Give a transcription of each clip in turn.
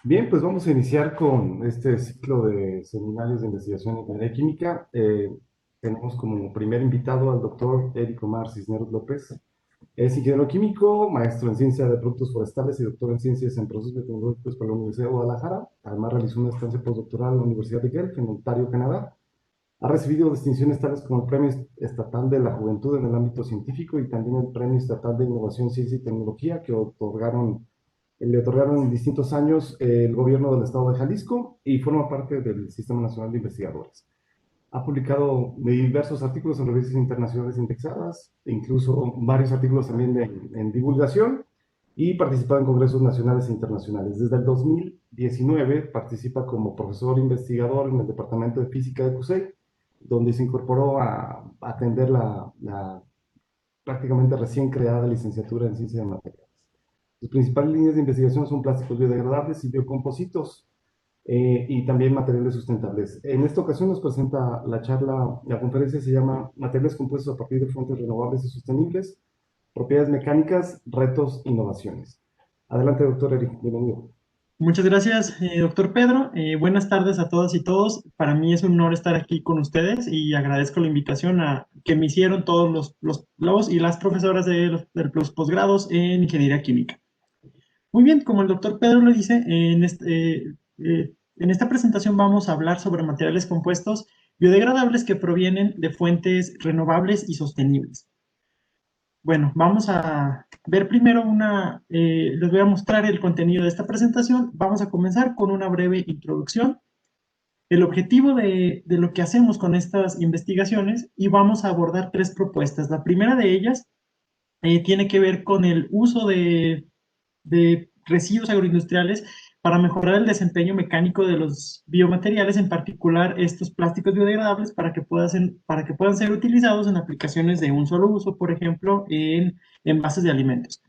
Bien, pues vamos a iniciar con este ciclo de seminarios de investigación en ingeniería química. Tenemos como primer invitado al doctor Eric Omar Cisneros López. Es ingeniero químico, maestro en ciencia de productos forestales y doctor en ciencias en procesos tecnológicos por la Universidad de Guadalajara. Además, realizó una estancia postdoctoral en la Universidad de Guelph, en Ontario, Canadá. Ha recibido distinciones tales como el Premio Estatal de la Juventud en el ámbito científico y también el Premio Estatal de Innovación, Ciencia y Tecnología que le otorgaron en distintos años el gobierno del estado de Jalisco y forma parte del Sistema Nacional de Investigadores. Ha publicado diversos artículos en revistas internacionales indexadas, e incluso varios artículos también en divulgación y participado en congresos nacionales e internacionales. Desde el 2019 participa como profesor investigador en el Departamento de Física de CUSEI, donde se incorporó a atender la prácticamente recién creada licenciatura en Ciencia de Materiales. Sus principales líneas de investigación son plásticos biodegradables y biocompositos, y también materiales sustentables. En esta ocasión nos presenta la conferencia se llama Materiales compuestos a partir de fuentes renovables y sostenibles, propiedades mecánicas, retos, innovaciones. Adelante, doctor Eric, bienvenido. Muchas gracias, doctor Pedro. Buenas tardes a todas y todos. Para mí es un honor estar aquí con ustedes y agradezco la invitación que me hicieron todos los y las profesoras de los posgrados en Ingeniería Química. Muy bien, como el doctor Pedro lo dice, en esta presentación vamos a hablar sobre materiales compuestos biodegradables que provienen de fuentes renovables y sostenibles. Bueno, vamos a ver primero les voy a mostrar el contenido de esta presentación. Vamos a comenzar con una breve introducción, el objetivo de lo que hacemos con estas investigaciones y vamos a abordar tres propuestas. La primera de ellas tiene que ver con el uso de residuos agroindustriales para mejorar el desempeño mecánico de los biomateriales, en particular estos plásticos biodegradables, para que puedan ser utilizados en aplicaciones de un solo uso, por ejemplo, en envases de alimentos.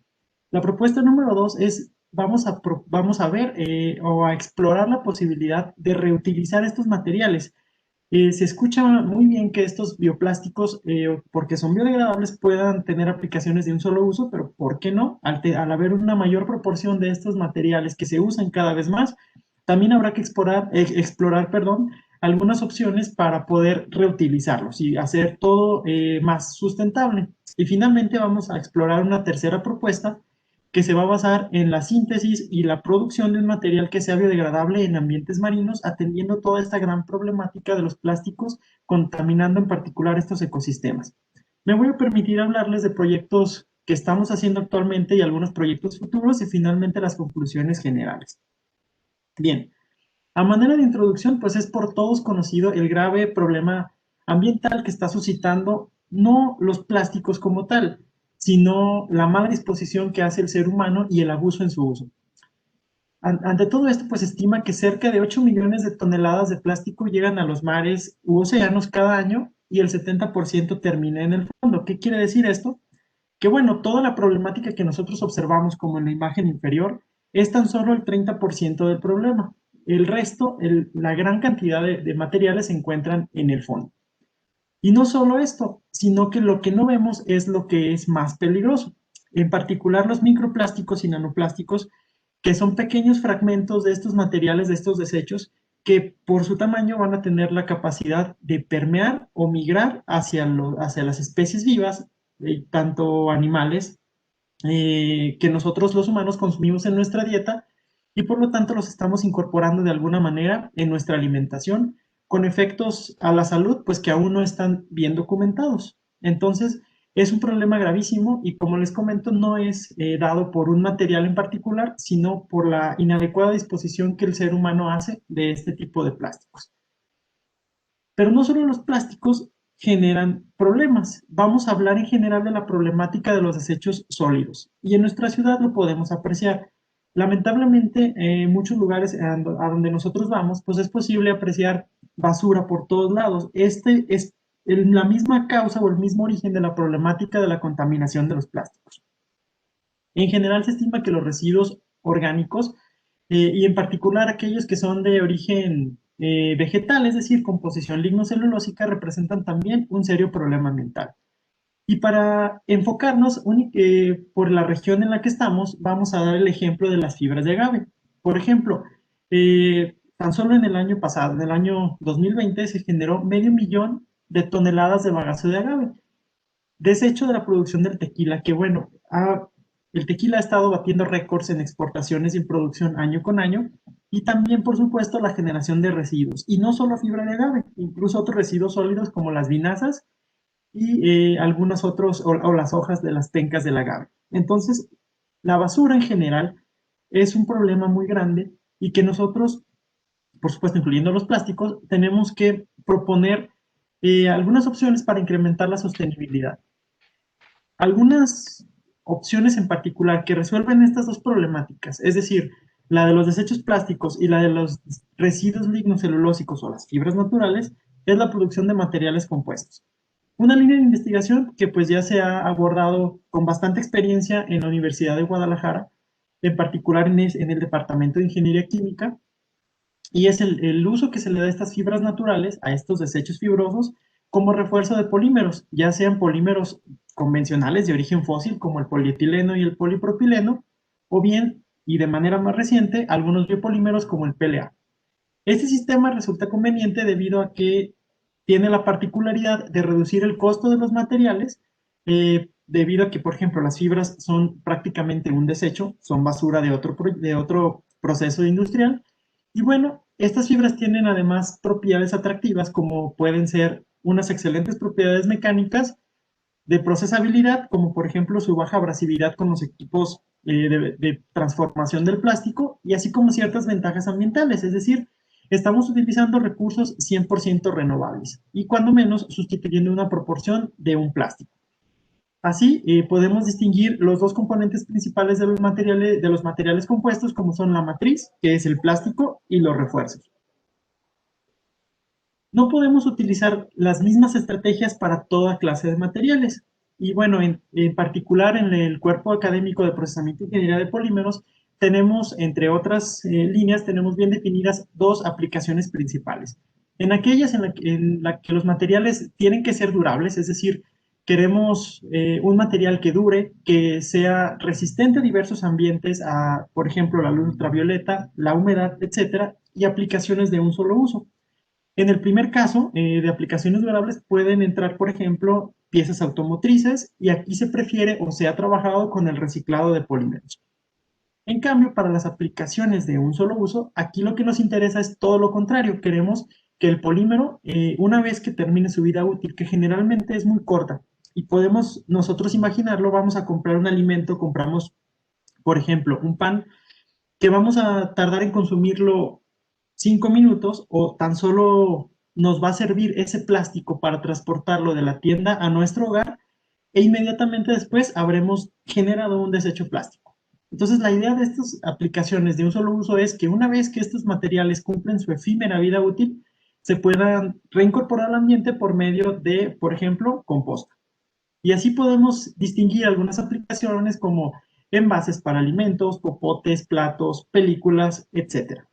La propuesta número dos es, vamos a ver o a explorar la posibilidad de reutilizar estos materiales. Se escucha muy bien que estos bioplásticos, porque son biodegradables, puedan tener aplicaciones de un solo uso, pero ¿por qué no? Al haber una mayor proporción de estos materiales que se usan cada vez más, también habrá que explorar, perdón, algunas opciones para poder reutilizarlos y hacer todo más sustentable. Y finalmente vamos a explorar una tercera propuesta que se va a basar en la síntesis y la producción de un material que sea biodegradable en ambientes marinos, atendiendo toda esta gran problemática de los plásticos, contaminando en particular estos ecosistemas. Me voy a permitir hablarles de proyectos que estamos haciendo actualmente y algunos proyectos futuros y finalmente las conclusiones generales. Bien, a manera de introducción, pues es por todos conocido el grave problema ambiental que está suscitando no los plásticos como tal, sino la mala disposición que hace el ser humano y el abuso en su uso. Ante todo esto, pues estima que cerca de 8 millones de toneladas de plástico llegan a los mares u océanos cada año y el 70% termina en el fondo. ¿Qué quiere decir esto? Que bueno, toda la problemática que nosotros observamos como en la imagen inferior es tan solo el 30% del problema. El resto, la gran cantidad de materiales se encuentran en el fondo. Y no solo esto, sino que lo que no vemos es lo que es más peligroso. En particular los microplásticos y nanoplásticos, que son pequeños fragmentos de estos materiales, de estos desechos, que por su tamaño van a tener la capacidad de permear o migrar hacia las especies vivas, tanto animales que nosotros los humanos consumimos en nuestra dieta y por lo tanto los estamos incorporando de alguna manera en nuestra alimentación con efectos a la salud pues que aún no están bien documentados. Entonces es un problema gravísimo y como les comento no es dado por un material en particular, sino por la inadecuada disposición que el ser humano hace de este tipo de plásticos. Pero no solo los plásticos generan problemas. Vamos a hablar en general de la problemática de los desechos sólidos. Y en nuestra ciudad lo podemos apreciar. Lamentablemente, en muchos lugares a donde nosotros vamos, pues es posible apreciar basura por todos lados. Este es la misma causa o el mismo origen de la problemática de la contaminación de los plásticos. En general se estima que los residuos orgánicos, y en particular aquellos que son de origen vegetal, es decir, composición lignocelulósica, representan también un serio problema ambiental. Y para enfocarnos por la región en la que estamos, vamos a dar el ejemplo de las fibras de agave. Por ejemplo, tan solo en el año pasado, en el año 2020, se generó 500,000 de toneladas de bagazo de agave, desecho de la producción del tequila, que bueno, el tequila ha estado batiendo récords en exportaciones y en producción año con año, y también, por supuesto, la generación de residuos, y no solo fibra de agave, incluso otros residuos sólidos como las vinazas y algunos otros, o las hojas de las pencas del agave. Entonces, la basura en general es un problema muy grande y que nosotros, por supuesto, incluyendo los plásticos, tenemos que proponer algunas opciones para incrementar la sostenibilidad. Algunas opciones en particular que resuelven estas dos problemáticas, es decir, la de los desechos plásticos y la de los residuos lignocelulósicos o las fibras naturales, es la producción de materiales compuestos. Una línea de investigación que pues ya se ha abordado con bastante experiencia en la Universidad de Guadalajara, en particular en el Departamento de Ingeniería Química, y es el uso que se le da a estas fibras naturales, a estos desechos fibrosos, como refuerzo de polímeros, ya sean polímeros convencionales de origen fósil, como el polietileno y el polipropileno, o bien, y de manera más reciente, algunos biopolímeros como el PLA. Este sistema resulta conveniente debido a que tiene la particularidad de reducir el costo de los materiales, debido a que, por ejemplo, las fibras son prácticamente un desecho, son basura de otro proceso industrial. Y bueno, estas fibras tienen además propiedades atractivas como pueden ser unas excelentes propiedades mecánicas de procesabilidad, como por ejemplo su baja abrasividad con los equipos de transformación del plástico, y así como ciertas ventajas ambientales, es decir, estamos utilizando recursos 100% renovables y cuando menos sustituyendo una proporción de un plástico. Así, podemos distinguir los dos componentes principales de los materiales compuestos, como son la matriz, que es el plástico, y los refuerzos. No podemos utilizar las mismas estrategias para toda clase de materiales. Y bueno, en particular en el cuerpo académico de procesamiento e ingeniería de polímeros, tenemos, entre otras líneas, tenemos bien definidas dos aplicaciones principales. En aquellas en la que los materiales tienen que ser durables, es decir, queremos un material que dure, que sea resistente a diversos ambientes, a, por ejemplo, la luz ultravioleta, la humedad, etcétera, y aplicaciones de un solo uso. En el primer caso, de aplicaciones durables, pueden entrar, por ejemplo, piezas automotrices y aquí se prefiere o se ha trabajado con el reciclado de polímeros. En cambio, para las aplicaciones de un solo uso, aquí lo que nos interesa es todo lo contrario. Queremos que el polímero, una vez que termine su vida útil, que generalmente es muy corta, y podemos nosotros imaginarlo, vamos a comprar un alimento, compramos, por ejemplo, un pan, que vamos a tardar en consumirlo 5 minutos o tan solo nos va a servir ese plástico para transportarlo de la tienda a nuestro hogar e inmediatamente después habremos generado un desecho plástico. Entonces la idea de estas aplicaciones de un solo uso es que una vez que estos materiales cumplen su efímera vida útil, se puedan reincorporar al ambiente por medio de, por ejemplo, composta. Y así podemos distinguir algunas aplicaciones como envases para alimentos, popotes, platos, películas, etcétera.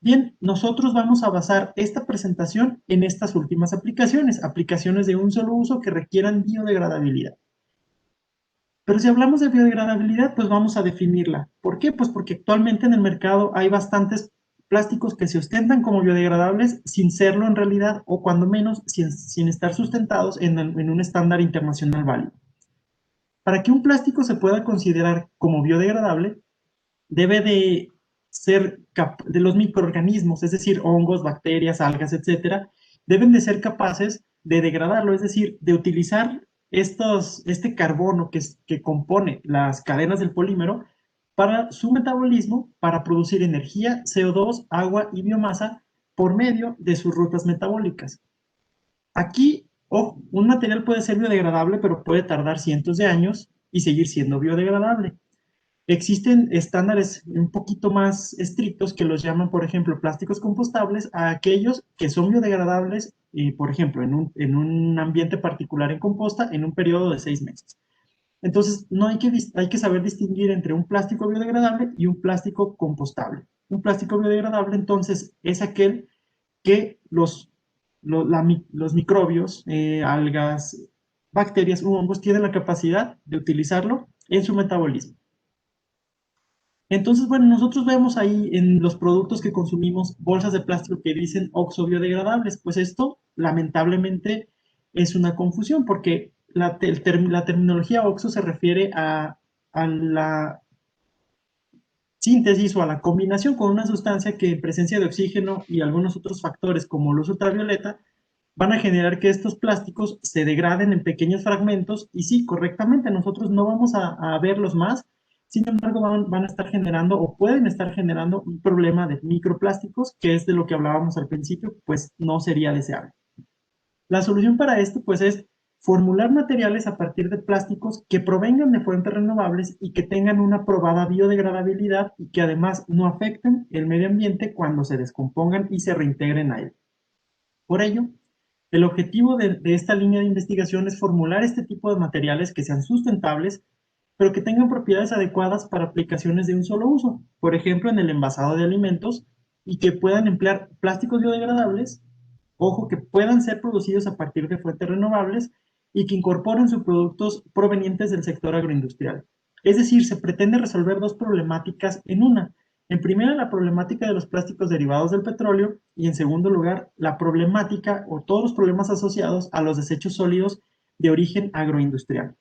Bien, nosotros vamos a basar esta presentación en estas últimas aplicaciones, aplicaciones de un solo uso que requieran biodegradabilidad. Pero si hablamos de biodegradabilidad, pues vamos a definirla. ¿Por qué? Pues porque actualmente en el mercado hay bastantes plásticos que se ostentan como biodegradables sin serlo en realidad o cuando menos sin estar sustentados en un estándar internacional válido. Para que un plástico se pueda considerar como biodegradable, debe de ser de los microorganismos, es decir, hongos, bacterias, algas, etcétera, deben de ser capaces de degradarlo, es decir, de utilizar este carbono que compone las cadenas del polímero para su metabolismo, para producir energía, CO2, agua y biomasa por medio de sus rutas metabólicas. Aquí, un material puede ser biodegradable, pero puede tardar cientos de años y seguir siendo biodegradable. Existen estándares un poquito más estrictos que los llaman, por ejemplo, plásticos compostables, a aquellos que son biodegradables, por ejemplo, en un ambiente particular en composta, en un periodo de 6 meses. Entonces, no hay que saber distinguir entre un plástico biodegradable y un plástico compostable. Un plástico biodegradable, entonces, es aquel que los microbios, algas, bacterias u hongos tienen la capacidad de utilizarlo en su metabolismo. Entonces, bueno, nosotros vemos ahí en los productos que consumimos bolsas de plástico que dicen oxo-biodegradables. Pues esto, lamentablemente, es una confusión porque la terminología oxo se refiere a la síntesis o a la combinación con una sustancia que en presencia de oxígeno y algunos otros factores como luz ultravioleta van a generar que estos plásticos se degraden en pequeños fragmentos y sí, correctamente, nosotros no vamos a verlos más, sin embargo van a estar generando o pueden estar generando un problema de microplásticos, que es de lo que hablábamos al principio, pues no sería deseable. La solución para esto pues es formular materiales a partir de plásticos que provengan de fuentes renovables y que tengan una probada biodegradabilidad y que además no afecten el medio ambiente cuando se descompongan y se reintegren a él. Por ello, el objetivo de esta línea de investigación es formular este tipo de materiales que sean sustentables, pero que tengan propiedades adecuadas para aplicaciones de un solo uso, por ejemplo, en el envasado de alimentos, y que puedan emplear plásticos biodegradables, ojo, que puedan ser producidos a partir de fuentes renovables y que incorporen subproductos provenientes del sector agroindustrial. Es decir, se pretende resolver dos problemáticas en una. En primera, la problemática de los plásticos derivados del petróleo y en segundo lugar, la problemática o todos los problemas asociados a los desechos sólidos de origen agroindustrial.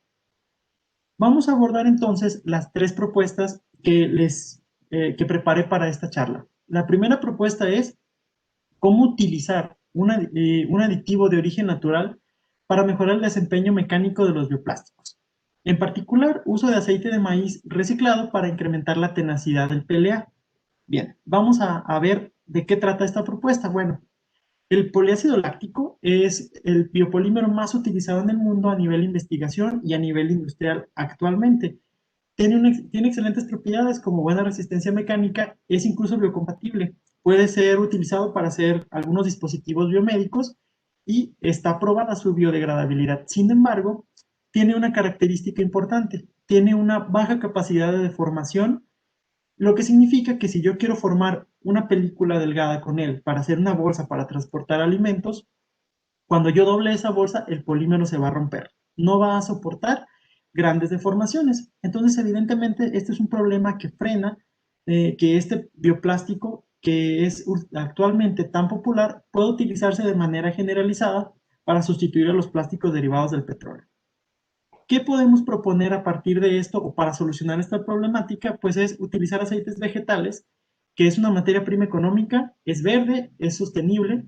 Vamos a abordar entonces las tres propuestas que preparé para esta charla. La primera propuesta es cómo utilizar un aditivo de origen natural para mejorar el desempeño mecánico de los bioplásticos. En particular, uso de aceite de maíz reciclado para incrementar la tenacidad del PLA. Bien, vamos a ver de qué trata esta propuesta. Bueno, el poliácido láctico es el biopolímero más utilizado en el mundo a nivel de investigación y a nivel industrial actualmente. Tiene excelentes propiedades como buena resistencia mecánica, es incluso biocompatible. Puede ser utilizado para hacer algunos dispositivos biomédicos y está probada su biodegradabilidad. Sin embargo, tiene una característica importante, tiene una baja capacidad de deformación, lo que significa que si yo quiero formar una película delgada con él para hacer una bolsa para transportar alimentos, cuando yo doble esa bolsa, el polímero se va a romper. No va a soportar grandes deformaciones. Entonces, evidentemente, este es un problema que frena que este bioplástico, que es actualmente tan popular, pueda utilizarse de manera generalizada para sustituir a los plásticos derivados del petróleo. ¿Qué podemos proponer a partir de esto o para solucionar esta problemática? Pues es utilizar aceites vegetales, que es una materia prima económica, es verde, es sostenible,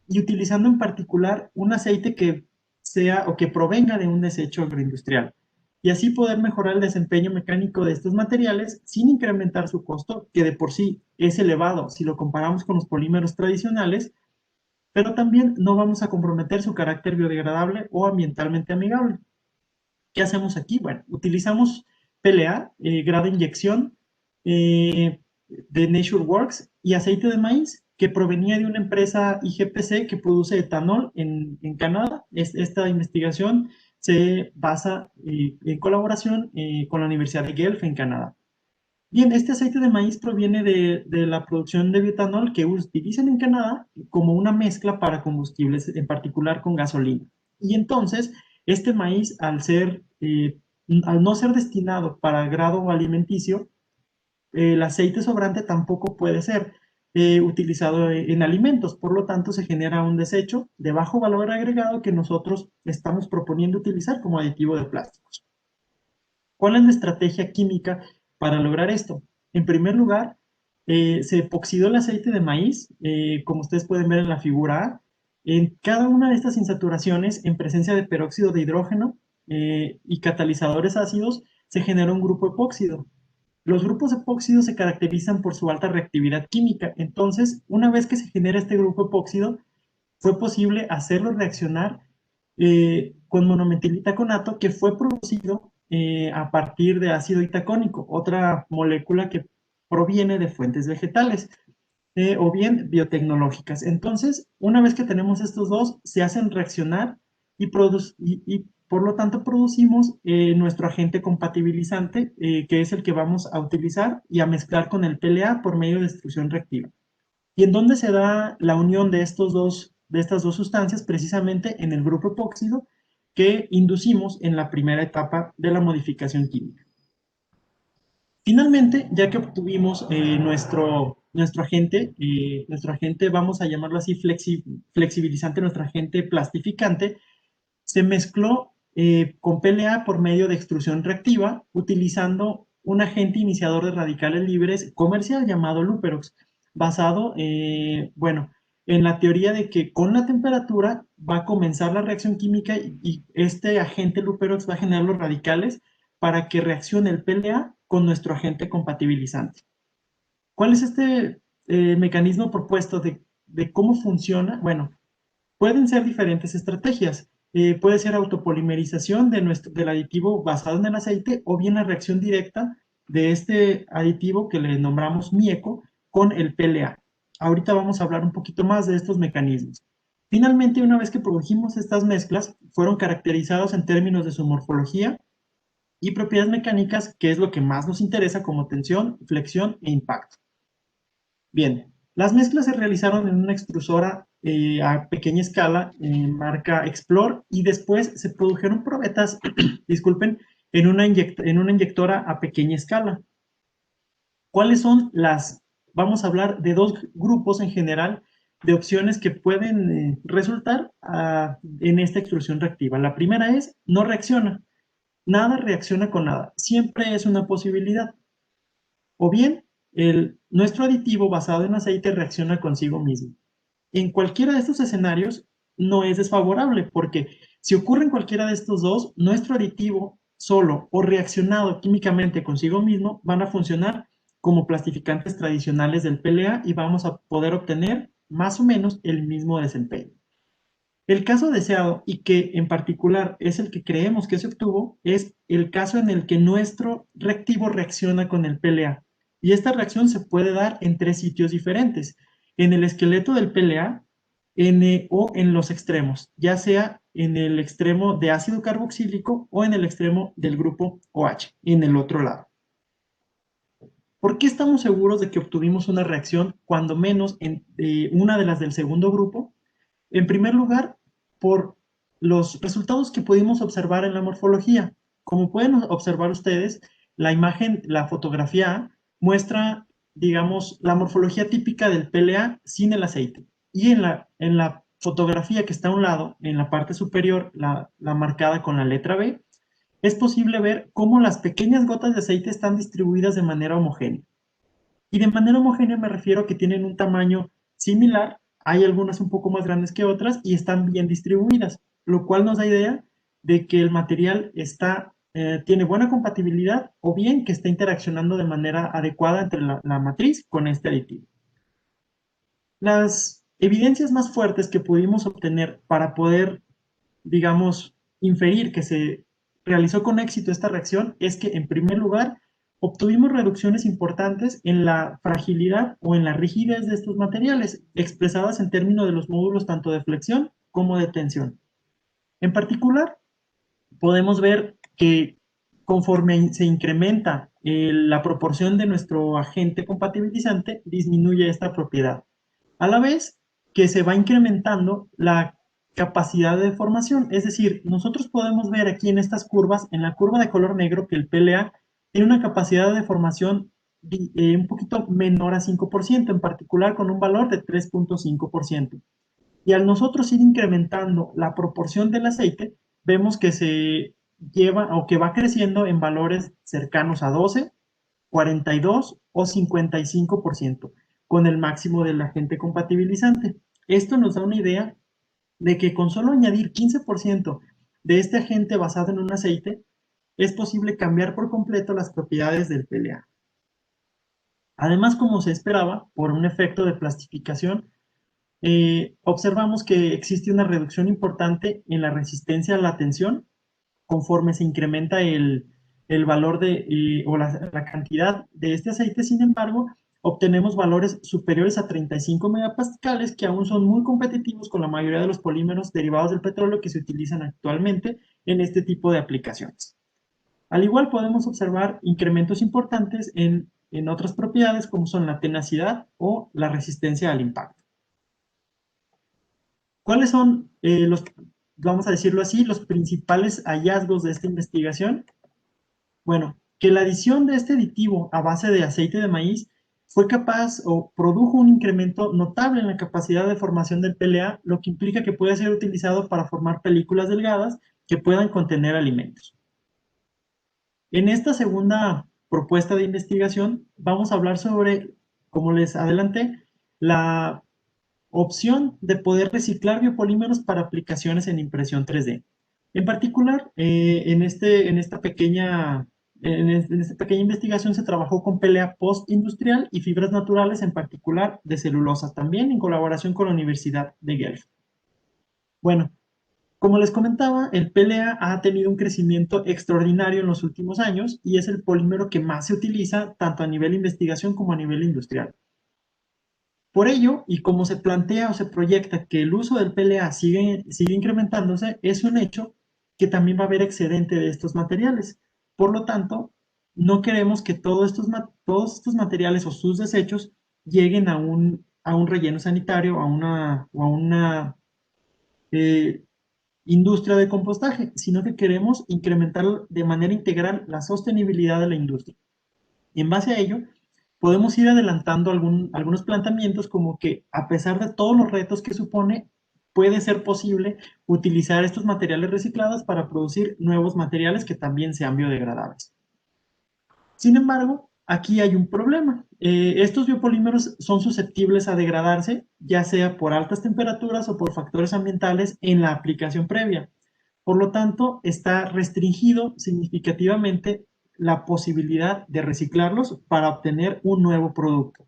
y utilizando en particular un aceite que sea o que provenga de un desecho agroindustrial. Y así poder mejorar el desempeño mecánico de estos materiales sin incrementar su costo, que de por sí es elevado si lo comparamos con los polímeros tradicionales, pero también no vamos a comprometer su carácter biodegradable o ambientalmente amigable. ¿Qué hacemos aquí? Bueno, utilizamos PLA, grado de inyección de NatureWorks y aceite de maíz que provenía de una empresa IGPC que produce etanol en Canadá. Esta investigación se basa en colaboración con la Universidad de Guelph en Canadá. Bien, este aceite de maíz proviene de la producción de bioetanol que utilizan en Canadá como una mezcla para combustibles, en particular con gasolina. Y entonces, este maíz, al no ser destinado para grado alimenticio, el aceite sobrante tampoco puede ser utilizado en alimentos. Por lo tanto, se genera un desecho de bajo valor agregado que nosotros estamos proponiendo utilizar como aditivo de plásticos. ¿Cuál es la estrategia química para lograr esto? En primer lugar, se epoxidó el aceite de maíz, como ustedes pueden ver en la figura A. En cada una de estas insaturaciones, en presencia de peróxido de hidrógeno y catalizadores ácidos, se genera un grupo epóxido. Los grupos epóxidos se caracterizan por su alta reactividad química. Entonces, una vez que se genera este grupo epóxido, fue posible hacerlo reaccionar con monometilitaconato que fue producido a partir de ácido itacónico, otra molécula que proviene de fuentes vegetales o bien biotecnológicas. Entonces, una vez que tenemos estos dos, se hacen reaccionar y por lo tanto producimos nuestro agente compatibilizante, que es el que vamos a utilizar y a mezclar con el PLA por medio de destrucción reactiva. ¿Y en dónde se da la unión de estas dos sustancias? Precisamente en el grupo epóxido que inducimos en la primera etapa de la modificación química. Finalmente, ya que obtuvimos nuestro agente, vamos a llamarlo así, flexibilizante, nuestro agente plastificante, se mezcló con PLA por medio de extrusión reactiva, utilizando un agente iniciador de radicales libres comercial llamado Luperox, basado, bueno, en la teoría de que con la temperatura va a comenzar la reacción química y este agente Luperox va a generar los radicales para que reaccione el PLA con nuestro agente compatibilizante. ¿Cuál es este mecanismo propuesto de cómo funciona? Bueno, pueden ser diferentes estrategias. Puede ser autopolimerización del aditivo basado en el aceite o bien la reacción directa de este aditivo que le nombramos MIECO con el PLA. Ahorita vamos a hablar un poquito más de estos mecanismos. Finalmente, una vez que produjimos estas mezclas, fueron caracterizados en términos de su morfología y propiedades mecánicas, que es lo que más nos interesa como tensión, flexión e impacto. Bien, las mezclas se realizaron en una extrusora a pequeña escala, marca Explore, y después se produjeron probetas, disculpen, en una inyectora a pequeña escala. ¿Cuáles son las? Vamos a hablar de dos grupos en general de opciones que pueden resultar en esta extrusión reactiva. La primera es, no reacciona. Nada reacciona con nada. Siempre es una posibilidad. O bien, nuestro aditivo basado en aceite reacciona consigo mismo. En cualquiera de estos escenarios no es desfavorable porque si ocurre en cualquiera de estos dos, nuestro aditivo solo o reaccionado químicamente consigo mismo van a funcionar como plastificantes tradicionales del PLA y vamos a poder obtener más o menos el mismo desempeño. El caso deseado, y que en particular es el que creemos que se obtuvo, es el caso en el que nuestro reactivo reacciona con el PLA. Y esta reacción se puede dar en tres sitios diferentes: en el esqueleto del PLA o en los extremos, ya sea en el extremo de ácido carboxílico o en el extremo del grupo OH, en el otro lado. ¿Por qué estamos seguros de que obtuvimos una reacción, cuando menos en una de las del segundo grupo? En primer lugar, por los resultados que pudimos observar en la morfología. Como pueden observar ustedes, la imagen, la fotografía A, muestra, digamos, la morfología típica del PLA sin el aceite. Y en la fotografía que está a un lado, en la parte superior, la marcada con la letra B, es posible ver cómo las pequeñas gotas de aceite están distribuidas de manera homogénea. Y de manera homogénea me refiero a que tienen un tamaño similar, hay algunas un poco más grandes que otras y están bien distribuidas, lo cual nos da idea de que el material tiene buena compatibilidad o bien que está interaccionando de manera adecuada entre la matriz con este aditivo. Las evidencias más fuertes que pudimos obtener para poder, digamos, inferir que se realizó con éxito esta reacción es que, en primer lugar, obtuvimos reducciones importantes en la fragilidad o en la rigidez de estos materiales, expresadas en términos de los módulos tanto de flexión como de tensión. En particular, podemos ver que conforme se incrementa la proporción de nuestro agente compatibilizante, disminuye esta propiedad, a la vez que se va incrementando la capacidad de deformación. Es decir, nosotros podemos ver aquí en estas curvas, en la curva de color negro, que el PLA tiene una capacidad de deformación un poquito menor a 5%, en particular con un valor de 3.5%. Y al nosotros ir incrementando la proporción del aceite, vemos que se lleva o que va creciendo en valores cercanos a 12, 42 o 55%, con el máximo del agente compatibilizante. Esto nos da una idea de que con solo añadir 15% de este agente basado en un aceite, es posible cambiar por completo las propiedades del PLA. Además, como se esperaba, por un efecto de plastificación, observamos que existe una reducción importante en la resistencia a la tensión conforme se incrementa el valor o la cantidad de este aceite. Sin embargo, obtenemos valores superiores a 35 megapascales, que aún son muy competitivos con la mayoría de los polímeros derivados del petróleo que se utilizan actualmente en este tipo de aplicaciones. Al igual, podemos observar incrementos importantes en otras propiedades como son la tenacidad o la resistencia al impacto. ¿Cuáles son vamos a decirlo así, los principales hallazgos de esta investigación? Bueno, que la adición de este aditivo a base de aceite de maíz fue capaz o produjo un incremento notable en la capacidad de formación del PLA, lo que implica que puede ser utilizado para formar películas delgadas que puedan contener alimentos. En esta segunda propuesta de investigación vamos a hablar sobre, como les adelanté, la opción de poder reciclar biopolímeros para aplicaciones en impresión 3D. En particular, en esta pequeña investigación se trabajó con PLA postindustrial y fibras naturales, en particular de celulosa, también en colaboración con la Universidad de Guelph. Bueno, como les comentaba, el PLA ha tenido un crecimiento extraordinario en los últimos años y es el polímero que más se utiliza tanto a nivel de investigación como a nivel industrial. Por ello, y como se plantea o se proyecta que el uso del PLA sigue incrementándose, es un hecho que también va a haber excedente de estos materiales. Por lo tanto, no queremos que todos estos materiales o sus desechos lleguen a un relleno sanitario o a una eh, industria de compostaje, sino que queremos incrementar de manera integral la sostenibilidad de la industria. Y en base a ello, podemos ir adelantando algunos planteamientos como que a pesar de todos los retos que supone, puede ser posible utilizar estos materiales reciclados para producir nuevos materiales que también sean biodegradables. Sin embargo, aquí hay un problema. Estos biopolímeros son susceptibles a degradarse, ya sea por altas temperaturas o por factores ambientales en la aplicación previa. Por lo tanto, está restringido significativamente la posibilidad de reciclarlos para obtener un nuevo producto.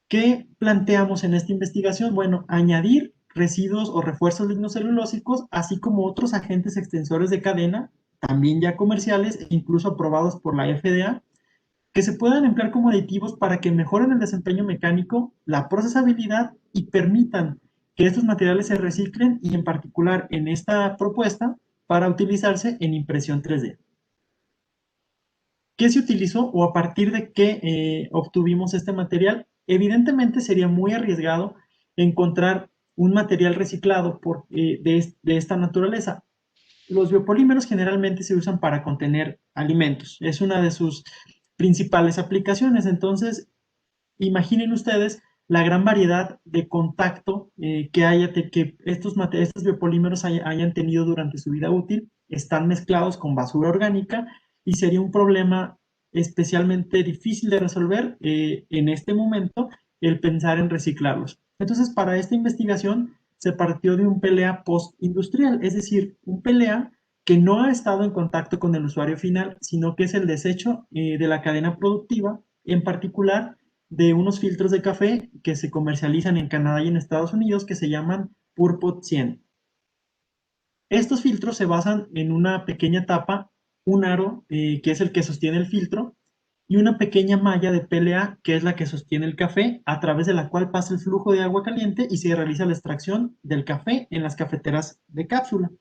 ¿Qué planteamos en esta investigación? Bueno, añadir residuos o refuerzos lignocelulósicos, así como otros agentes extensores de cadena, también ya comerciales e incluso aprobados por la FDA, que se puedan emplear como aditivos para que mejoren el desempeño mecánico, la procesabilidad y permitan que estos materiales se reciclen y en particular en esta propuesta para utilizarse en impresión 3D. ¿Qué se utilizó o a partir de qué obtuvimos este material? Evidentemente sería muy arriesgado encontrar un material reciclado de esta naturaleza. Los biopolímeros generalmente se usan para contener alimentos. Es una de sus principales aplicaciones. Entonces, imaginen ustedes la gran variedad de contacto que estos biopolímeros hayan tenido durante su vida útil. Están mezclados con basura orgánica y sería un problema especialmente difícil de resolver en este momento el pensar en reciclarlos. Entonces, para esta investigación se partió de un PLA postindustrial, es decir, un PLA que no ha estado en contacto con el usuario final, sino que es el desecho de la cadena productiva, en particular de unos filtros de café que se comercializan en Canadá y en Estados Unidos que se llaman Purpot 100. Estos filtros se basan en una pequeña tapa, un aro que es el que sostiene el filtro y una pequeña malla de PLA que es la que sostiene el café, a través de la cual pasa el flujo de agua caliente y se realiza la extracción del café en las cafeteras de cápsula.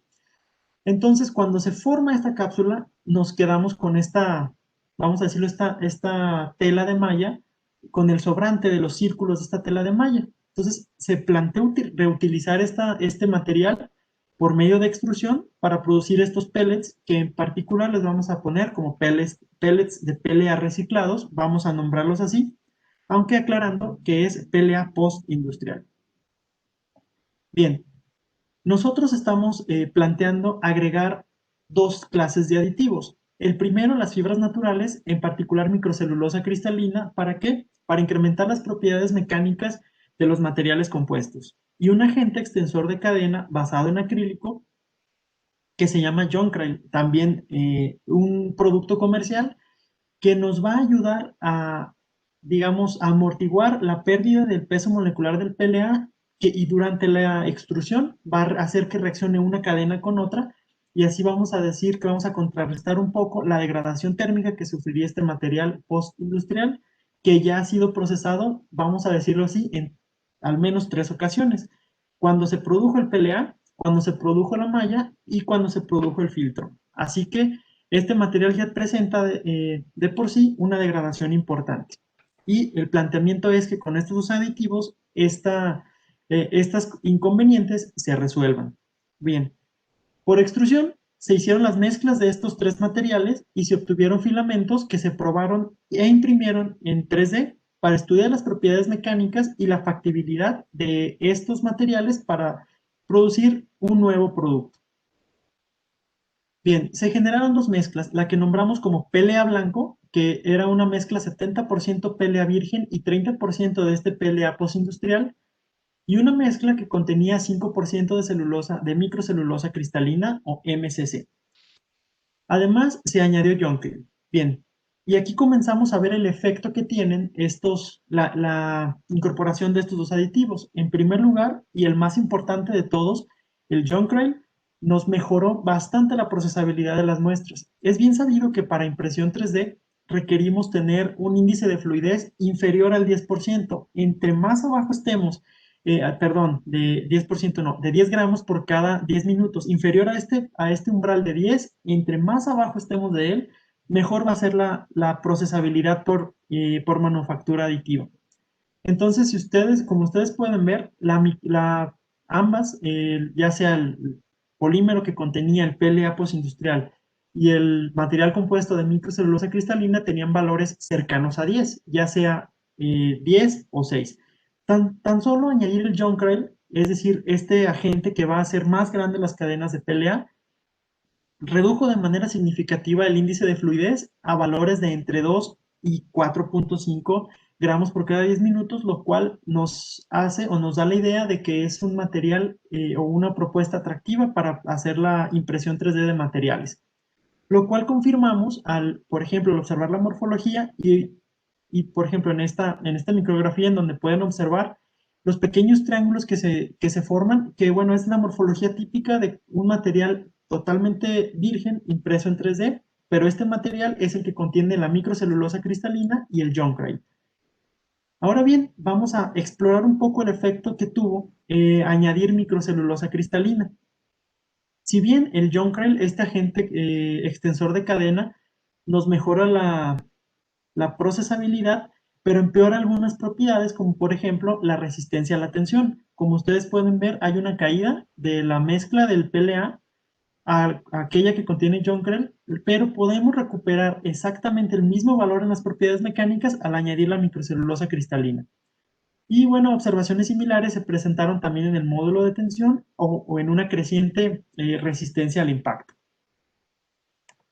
Entonces, cuando se forma esta cápsula, nos quedamos con esta, vamos a decirlo, esta tela de malla, con el sobrante de los círculos de esta tela de malla. Entonces, se planteó reutilizar este material por medio de extrusión para producir estos pellets, que en particular les vamos a poner como pellets de PLA reciclados, vamos a nombrarlos así, aunque aclarando que es PLA postindustrial. Bien, nosotros estamos planteando agregar dos clases de aditivos. El primero, las fibras naturales, en particular microcelulosa cristalina. ¿Para qué? Para incrementar las propiedades mecánicas de los materiales compuestos. Y un agente extensor de cadena basado en acrílico que se llama Joncryl, también un producto comercial que nos va a ayudar a, digamos, a amortiguar la pérdida del peso molecular del PLA y durante la extrusión va a hacer que reaccione una cadena con otra y así vamos a decir que vamos a contrarrestar un poco la degradación térmica que sufriría este material postindustrial que ya ha sido procesado, vamos a decirlo así, en al menos 3 ocasiones. Cuando se produjo el PLA, cuando se produjo la malla y cuando se produjo el filtro. Así que este material ya presenta de por sí una degradación importante. Y el planteamiento es que con estos dos aditivos, estas inconvenientes se resuelvan. Bien, por extrusión se hicieron las mezclas de estos tres materiales y se obtuvieron filamentos que se probaron e imprimieron en 3D para estudiar las propiedades mecánicas y la factibilidad de estos materiales para producir un nuevo producto. Bien, se generaron dos mezclas, la que nombramos como PLA blanco, que era una mezcla 70% PLA virgen y 30% de este PLA postindustrial, y una mezcla que contenía 5% de celulosa, de microcelulosa cristalina o MCC. Además, se añadió Jonquil. Bien, y aquí comenzamos a ver el efecto que tienen la incorporación de estos dos aditivos. En primer lugar, y el más importante de todos, el Jonquil nos mejoró bastante la procesabilidad de las muestras. Es bien sabido que para impresión 3D requerimos tener un índice de fluidez inferior al 10%. Entre más abajo estemos, perdón, de 10% no, de 10 gramos por cada 10 minutos, inferior a este umbral de 10, entre más abajo estemos de él, mejor va a ser la procesabilidad por manufactura aditiva. Entonces, si ustedes, como ustedes pueden ver, ambas, ya sea el polímero que contenía el PLA postindustrial y el material compuesto de microcelulosa cristalina tenían valores cercanos a 10, ya sea 10 o 6. Tan solo añadir el Jonquil, es decir, este agente que va a hacer más grandes las cadenas de PLA, redujo de manera significativa el índice de fluidez a valores de entre 2 y 4.5 gramos por cada 10 minutos, lo cual nos hace o nos da la idea de que es un material o una propuesta atractiva para hacer la impresión 3D de materiales. Lo cual confirmamos al, por ejemplo, al observar la morfología y por ejemplo, en esta micrografía en donde pueden observar los pequeños triángulos que se forman, que bueno, es la morfología típica de un material totalmente virgen impreso en 3D, pero este material es el que contiene la microcelulosa cristalina y el Jonquil. Ahora bien, vamos a explorar un poco el efecto que tuvo añadir microcelulosa cristalina. Si bien el Jonquil, este agente extensor de cadena, nos mejora la procesabilidad, pero empeora algunas propiedades, como por ejemplo la resistencia a la tensión. Como ustedes pueden ver, hay una caída de la mezcla del PLA a aquella que contiene Jonquil, pero podemos recuperar exactamente el mismo valor en las propiedades mecánicas al añadir la microcelulosa cristalina. Y bueno, observaciones similares se presentaron también en el módulo de tensión o en una creciente resistencia al impacto.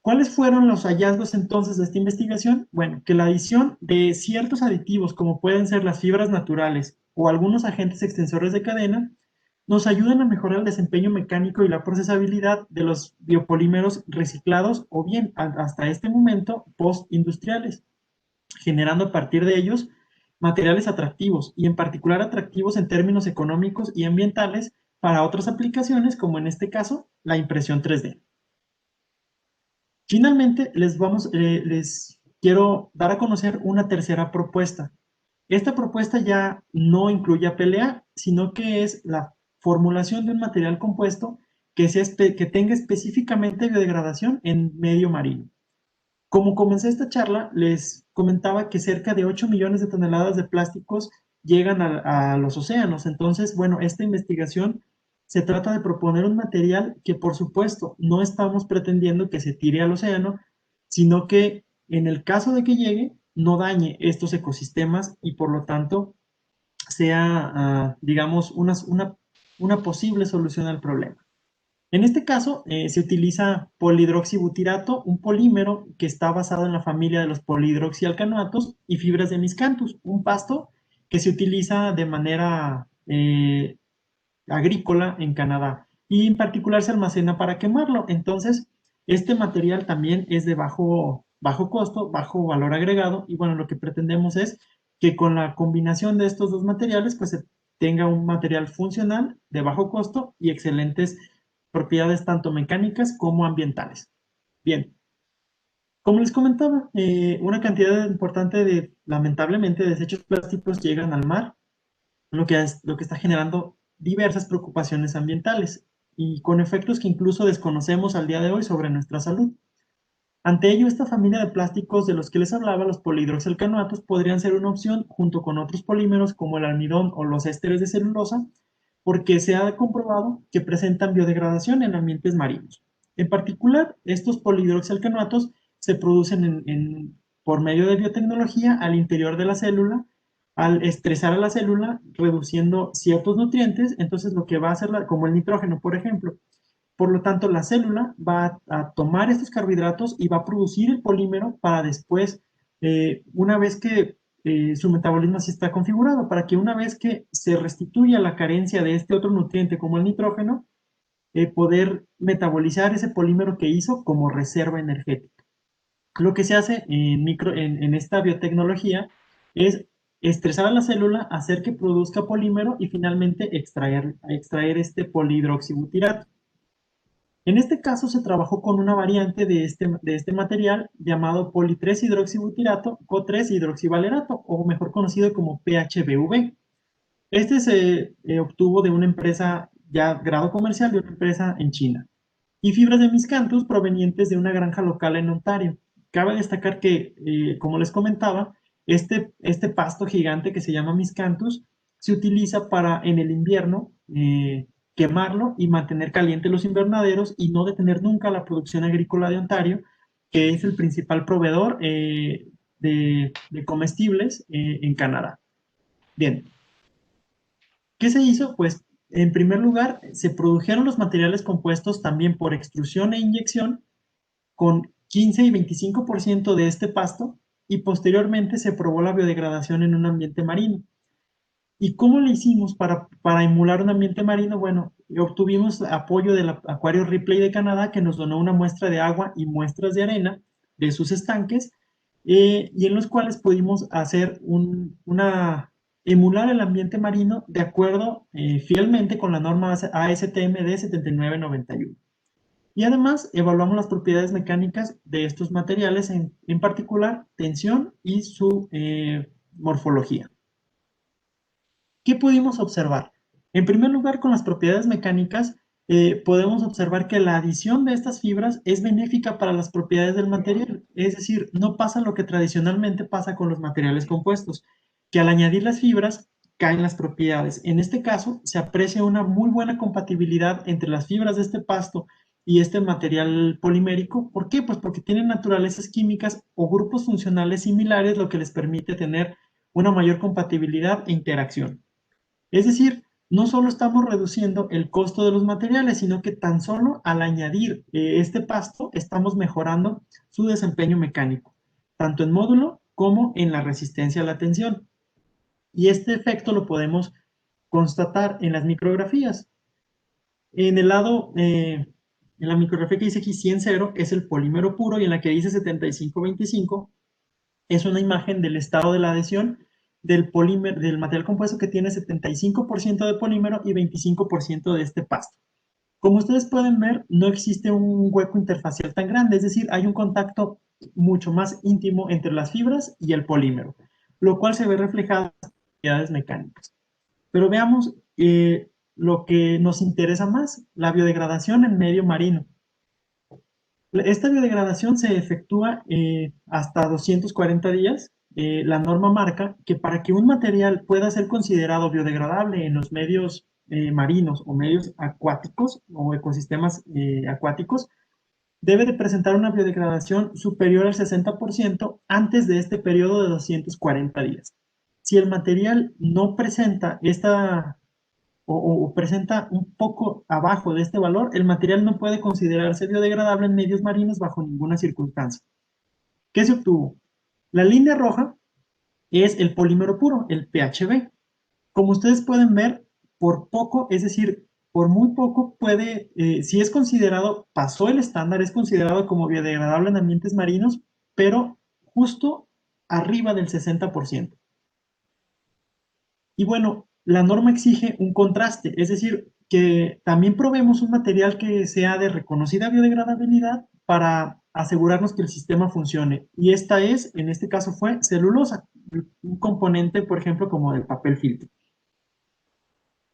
¿Cuáles fueron los hallazgos entonces de esta investigación? Bueno, que la adición de ciertos aditivos como pueden ser las fibras naturales o algunos agentes extensores de cadena nos ayudan a mejorar el desempeño mecánico y la procesabilidad de los biopolímeros reciclados o bien hasta este momento postindustriales, generando a partir de ellos materiales atractivos y en particular atractivos en términos económicos y ambientales para otras aplicaciones como en este caso la impresión 3D. Finalmente, les quiero dar a conocer una tercera propuesta. Esta propuesta ya no incluye a PLA, sino que es la formulación de un material compuesto que tenga específicamente biodegradación en medio marino. Como comencé esta charla, les comentaba que cerca de 8 millones de toneladas de plásticos llegan a los océanos. Entonces, bueno, esta investigación se trata de proponer un material que, por supuesto, no estamos pretendiendo que se tire al océano, sino que en el caso de que llegue, no dañe estos ecosistemas y por lo tanto sea, digamos, una posible solución al problema. En este caso, se utiliza polihidroxibutirato, un polímero que está basado en la familia de los polihidroxialcanoatos y fibras de miscanthus, un pasto que se utiliza de manera agrícola en Canadá y en particular se almacena para quemarlo. Entonces, este material también es de bajo costo, bajo valor agregado y bueno, lo que pretendemos es que con la combinación de estos dos materiales pues se tenga un material funcional de bajo costo y excelentes propiedades tanto mecánicas como ambientales. Bien, como les comentaba, una cantidad importante de, lamentablemente, desechos plásticos llegan al mar, lo que está generando diversas preocupaciones ambientales y con efectos que incluso desconocemos al día de hoy sobre nuestra salud. Ante ello, esta familia de plásticos de los que les hablaba, los polihidroxialcanoatos, podrían ser una opción junto con otros polímeros como el almidón o los ésteres de celulosa, porque se ha comprobado que presentan biodegradación en ambientes marinos. En particular, estos polihidroxialcanoatos se producen por medio de biotecnología al interior de la célula, al estresar a la célula, reduciendo ciertos nutrientes, entonces lo que va a hacer, como el nitrógeno, por ejemplo. Por lo tanto, la célula va a tomar estos carbohidratos y va a producir el polímero para después, una vez que su metabolismo así está configurado, para que una vez que se restituya la carencia de este otro nutriente como el nitrógeno, poder metabolizar ese polímero que hizo como reserva energética. Lo que se hace en esta biotecnología es estresar a la célula, hacer que produzca polímero y finalmente extraer este polihidroxibutirato. En este caso se trabajó con una variante de este material llamado poli-3-hidroxibutirato o 3-hidroxivalerato, o mejor conocido como PHBV. Este se obtuvo de una empresa ya grado comercial, de una empresa en China, y fibras de miscanthus provenientes de una granja local en Ontario. Cabe destacar que, como les comentaba, este pasto gigante que se llama miscanthus se utiliza para en el invierno quemarlo y mantener calientes los invernaderos y no detener nunca la producción agrícola de Ontario, que es el principal proveedor de comestibles en Canadá. Bien, ¿qué se hizo? Pues en primer lugar se produjeron los materiales compuestos también por extrusión e inyección con 15 y 25% de este pasto, y posteriormente se probó la biodegradación en un ambiente marino. ¿Y cómo le hicimos para emular un ambiente marino? Bueno, obtuvimos apoyo del Acuario Ripley de Canadá, que nos donó una muestra de agua y muestras de arena de sus estanques, y en los cuales pudimos hacer emular el ambiente marino de acuerdo fielmente con la norma ASTM de 7991. Y además evaluamos las propiedades mecánicas de estos materiales, en particular tensión y su morfología. ¿Qué pudimos observar? En primer lugar, con las propiedades mecánicas, podemos observar que la adición de estas fibras es benéfica para las propiedades del material. Es decir, no pasa lo que tradicionalmente pasa con los materiales compuestos, que al añadir las fibras caen las propiedades. En este caso, se aprecia una muy buena compatibilidad entre las fibras de este pasto y este material polimérico. ¿Por qué? Pues porque tienen naturalezas químicas o grupos funcionales similares, lo que les permite tener una mayor compatibilidad e interacción. Es decir, no solo estamos reduciendo el costo de los materiales, sino que tan solo al añadir este pasto estamos mejorando su desempeño mecánico, tanto en módulo como en la resistencia a la tensión. Y este efecto lo podemos constatar en las micrografías. En el lado, en la micrografía que dice aquí 100-0 es el polímero puro, y en la que dice 75-25 es una imagen del estado de la adhesión del polímero, del material compuesto, que tiene 75% de polímero y 25% de este pasto. Como ustedes pueden ver, no existe un hueco interfacial tan grande, es decir, hay un contacto mucho más íntimo entre las fibras y el polímero, lo cual se ve reflejado en las propiedades mecánicas. Pero veamos lo que nos interesa más, la biodegradación en medio marino. Esta biodegradación se efectúa hasta 240 días. La norma marca que para que un material pueda ser considerado biodegradable en los medios marinos o medios acuáticos o ecosistemas acuáticos, debe de presentar una biodegradación superior al 60% antes de este periodo de 240 días. Si el material no presenta o presenta un poco abajo de este valor, el material no puede considerarse biodegradable en medios marinos bajo ninguna circunstancia. ¿Qué se obtuvo? La línea roja es el polímero puro, el PHB. Como ustedes pueden ver, por poco, es decir, por muy poco puede, si es considerado, pasó el estándar, es considerado como biodegradable en ambientes marinos, pero justo arriba del 60%. Y bueno, la norma exige un contraste, es decir, que también probemos un material que sea de reconocida biodegradabilidad para asegurarnos que el sistema funcione. Y esta es, en este caso fue celulosa, un componente, por ejemplo, como del papel filtro.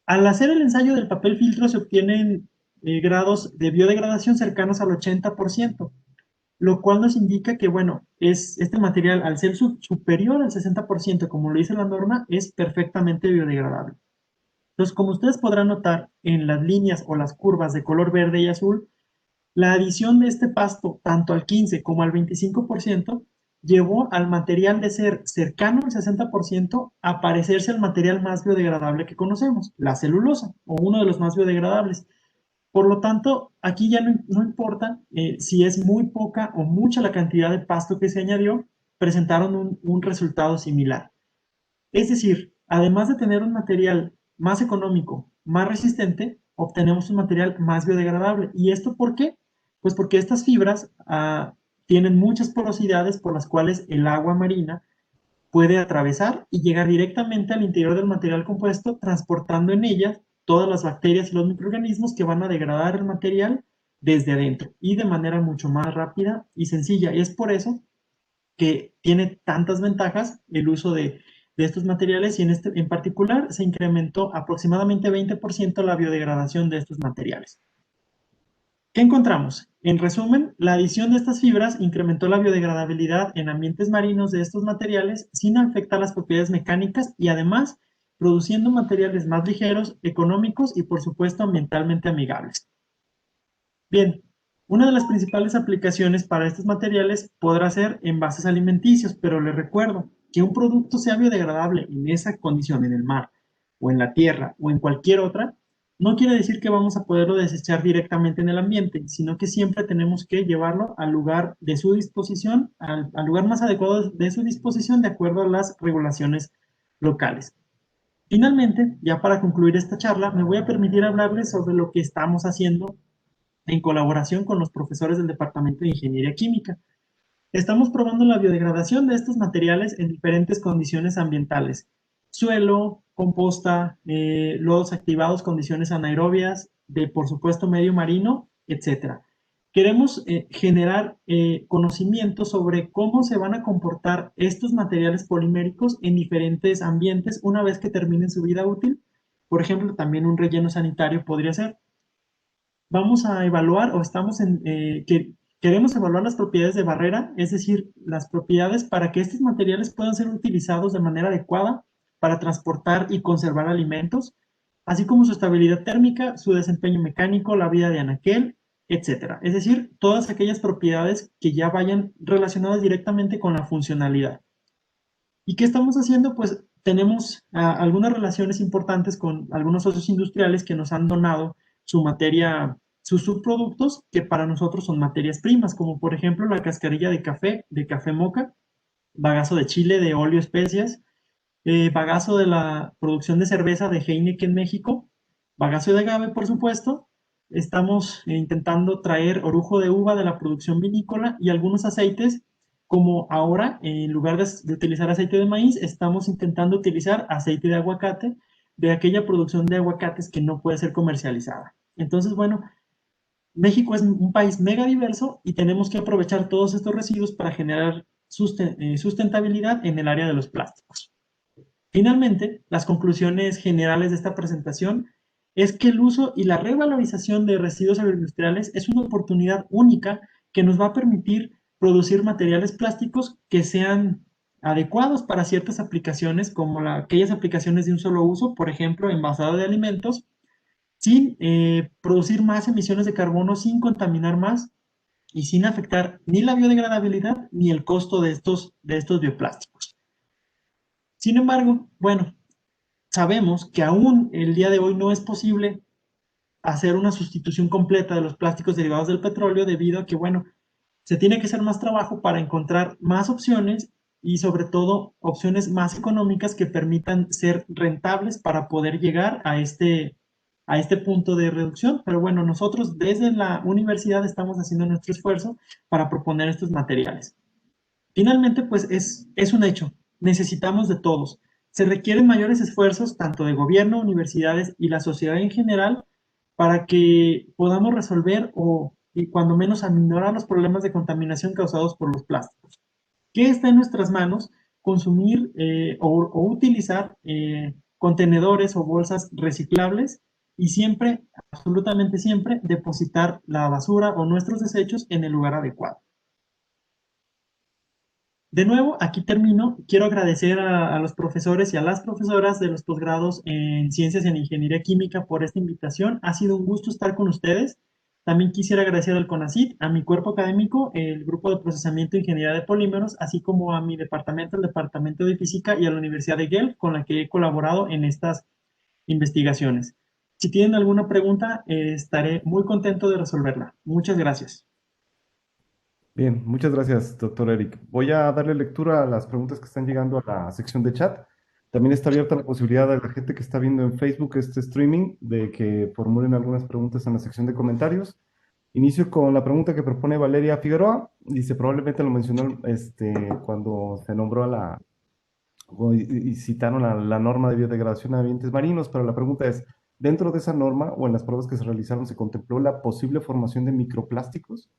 Al hacer el ensayo del papel filtro se obtienen grados de biodegradación cercanos al 80%, lo cual nos indica que, bueno, este material, al ser superior al 60%, como lo dice la norma, es perfectamente biodegradable. Entonces, como ustedes podrán notar en las líneas o las curvas de color verde y azul, La adición de este pasto, tanto al 15 como al 25%, llevó al material de ser cercano al 60% a parecerse al material más biodegradable que conocemos, la celulosa, o uno de los más biodegradables. Por lo tanto, aquí ya no importa si es muy poca o mucha la cantidad de pasto que se añadió, presentaron un resultado similar. Es decir, además de tener un material más económico, más resistente, obtenemos un material más biodegradable. ¿Y esto por qué? Pues porque estas fibras tienen muchas porosidades por las cuales el agua marina puede atravesar y llegar directamente al interior del material compuesto, transportando en ellas todas las bacterias y los microorganismos que van a degradar el material desde adentro y de manera mucho más rápida y sencilla. Y es por eso que tiene tantas ventajas el uso de estos materiales y en particular se incrementó aproximadamente 20% la biodegradación de estos materiales. ¿Qué encontramos? En resumen, la adición de estas fibras incrementó la biodegradabilidad en ambientes marinos de estos materiales sin afectar las propiedades mecánicas y además produciendo materiales más ligeros, económicos y por supuesto ambientalmente amigables. Bien, una de las principales aplicaciones para estos materiales podrá ser envases alimenticios, pero les recuerdo que un producto sea biodegradable en esa condición, en el mar, o en la tierra, o en cualquier otra, no quiere decir que vamos a poderlo desechar directamente en el ambiente, sino que siempre tenemos que llevarlo al lugar de su disposición, al lugar más adecuado de su disposición de acuerdo a las regulaciones locales. Finalmente, ya para concluir esta charla, me voy a permitir hablarles sobre lo que estamos haciendo en colaboración con los profesores del Departamento de Ingeniería Química. Estamos probando la biodegradación de estos materiales en diferentes condiciones ambientales: suelo, composta, lodos activados, condiciones anaerobias, de por supuesto medio marino, etcétera. Queremos generar conocimiento sobre cómo se van a comportar estos materiales poliméricos en diferentes ambientes una vez que terminen su vida útil. Por ejemplo, también un relleno sanitario podría ser. Vamos a evaluar o queremos evaluar las propiedades de barrera, es decir, las propiedades para que estos materiales puedan ser utilizados de manera adecuada para transportar y conservar alimentos, así como su estabilidad térmica, su desempeño mecánico, la vida de anaquel, etcétera. Es decir, todas aquellas propiedades que ya vayan relacionadas directamente con la funcionalidad. ¿Y qué estamos haciendo? Pues tenemos algunas relaciones importantes con algunos socios industriales que nos han donado su materia, sus subproductos, que para nosotros son materias primas, como por ejemplo la cascarilla de café moca, bagazo de chile, de óleo, especias, bagazo de la producción de cerveza de Heineken México, bagazo de agave, por supuesto. Estamos intentando traer orujo de uva de la producción vinícola y algunos aceites, como ahora, en lugar de utilizar aceite de maíz, estamos intentando utilizar aceite de aguacate, de aquella producción de aguacates que no puede ser comercializada. Entonces, bueno, México es un país mega diverso y tenemos que aprovechar todos estos residuos para generar sustentabilidad en el área de los plásticos. Finalmente, las conclusiones generales de esta presentación es que el uso y la revalorización de residuos agroindustriales es una oportunidad única que nos va a permitir producir materiales plásticos que sean adecuados para ciertas aplicaciones, como aquellas aplicaciones de un solo uso, por ejemplo, envasado de alimentos, sin producir más emisiones de carbono, sin contaminar más y sin afectar ni la biodegradabilidad ni el costo de estos bioplásticos. Sin embargo, bueno, sabemos que aún el día de hoy no es posible hacer una sustitución completa de los plásticos derivados del petróleo debido a que, bueno, se tiene que hacer más trabajo para encontrar más opciones y sobre todo opciones más económicas que permitan ser rentables para poder llegar a este punto de reducción. Pero bueno, nosotros desde la universidad estamos haciendo nuestro esfuerzo para proponer estos materiales. Finalmente, pues es un hecho, necesitamos de todos. Se requieren mayores esfuerzos tanto de gobierno, universidades y la sociedad en general para que podamos resolver y cuando menos aminorar los problemas de contaminación causados por los plásticos. ¿Qué está en nuestras manos? Consumir o utilizar contenedores o bolsas reciclables y siempre, absolutamente siempre, depositar la basura o nuestros desechos en el lugar adecuado. De nuevo, aquí termino. Quiero agradecer a los profesores y a las profesoras de los posgrados en Ciencias y en Ingeniería Química por esta invitación. Ha sido un gusto estar con ustedes También quisiera agradecer al CONACYT, a mi cuerpo académico, el Grupo de Procesamiento e Ingeniería de Polímeros, así como a mi departamento, el Departamento de Física, y a la Universidad de Guelph, con la que he colaborado en estas investigaciones. Si tienen alguna pregunta, estaré muy contento de resolverla. Muchas gracias. Bien, muchas gracias, doctor Eric. Voy a darle lectura a las preguntas que están llegando a la sección de chat. También está abierta la posibilidad de la gente que está viendo en Facebook este streaming de que formulen algunas preguntas en la sección de comentarios. Inicio con la pregunta que propone Valeria Figueroa. Dice, probablemente lo mencionó cuando se nombró a y citaron la norma de biodegradación de ambientes marinos, pero la pregunta es, ¿dentro de esa norma o en las pruebas que se realizaron se contempló la posible formación de microplásticos?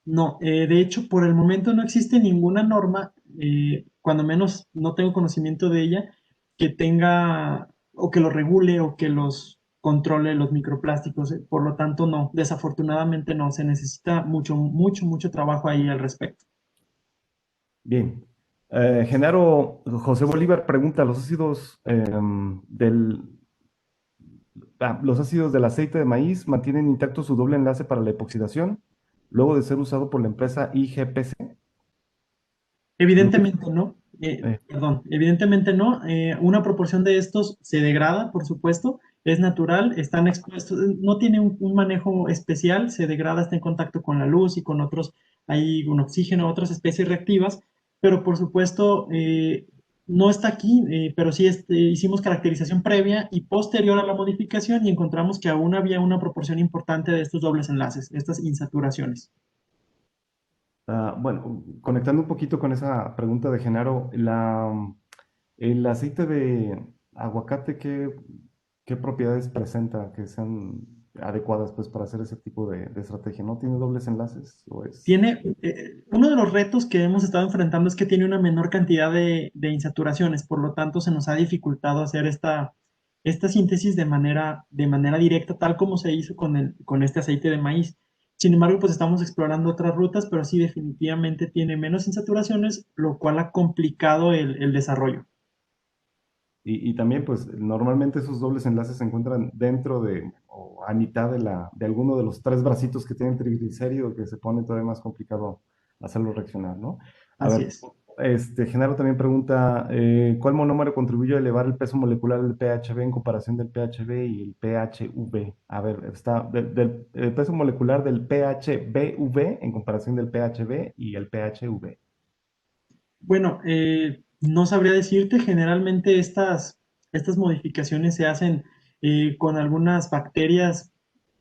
No, de hecho, por el momento no existe ninguna norma, cuando menos no tengo conocimiento de ella, que tenga o que lo regule o que los controle los microplásticos. Por lo tanto, no, desafortunadamente no, se necesita mucho, mucho, mucho trabajo ahí al respecto. Bien. Genaro José Bolívar pregunta, los ácidos del aceite de maíz mantienen intacto su doble enlace para la epoxidación luego de ser usado por la empresa IGPC? No, Evidentemente no, eh, perdón, evidentemente no. Una proporción de estos se degrada, por supuesto, es natural, están expuestos, no tiene un manejo especial, se degrada, está en contacto con la luz y con otros, hay un oxígeno, otras especies reactivas, pero por supuesto no está aquí, pero sí hicimos caracterización previa y posterior a la modificación y encontramos que aún había una proporción importante de estos dobles enlaces, estas insaturaciones. bueno, conectando un poquito con esa pregunta de Genaro, el aceite de aguacate, ¿qué propiedades presenta que sean adecuadas pues, para hacer ese tipo de estrategia? ¿No tiene dobles enlaces? ¿O es? Tiene, uno de los retos que hemos estado enfrentando es que tiene una menor cantidad de insaturaciones, por lo tanto se nos ha dificultado hacer esta síntesis de manera directa, tal como se hizo con este aceite de maíz. Sin embargo, pues estamos explorando otras rutas, pero sí definitivamente tiene menos insaturaciones, lo cual ha complicado el desarrollo. Y también, pues, normalmente esos dobles enlaces se encuentran dentro o a mitad de alguno de los tres bracitos que tienen triglicéridos, que se pone todavía más complicado hacerlo reaccionar, ¿no? A Así ver, es. Genaro también pregunta, ¿cuál monómero contribuye a elevar el peso molecular del PHB en comparación del PHB y el PHV? A ver, está el peso molecular del PHBV en comparación del PHB y el PHV. Bueno, no sabría decirte, generalmente estas modificaciones se hacen con algunas bacterias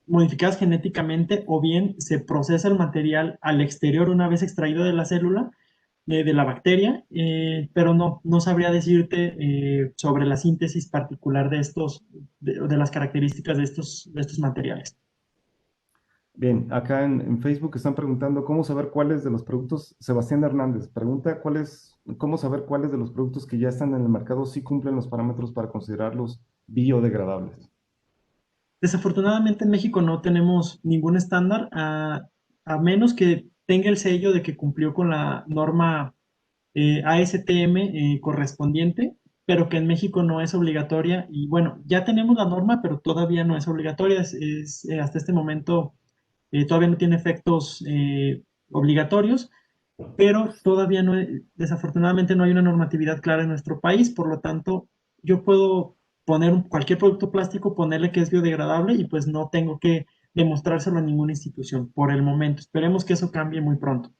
modificadas genéticamente o bien se procesa el material al exterior una vez extraído de la célula, de la bacteria, pero no sabría decirte sobre la síntesis particular de de las características de estos materiales. Bien, acá en Facebook están preguntando cómo saber cuáles de los productos, Sebastián Hernández pregunta cómo saber cuáles de los productos que ya están en el mercado sí cumplen los parámetros para considerarlos biodegradables. Desafortunadamente en México no tenemos ningún estándar, a menos que tenga el sello de que cumplió con la norma ASTM correspondiente, pero que en México no es obligatoria. Y bueno, ya tenemos la norma, pero todavía no es obligatoria. Hasta este momento todavía no tiene efectos obligatorios, pero todavía no, desafortunadamente no hay una normatividad clara en nuestro país, por lo tanto, yo puedo poner cualquier producto plástico, ponerle que es biodegradable y pues no tengo que demostrárselo a ninguna institución por el momento. Esperemos que eso cambie muy pronto,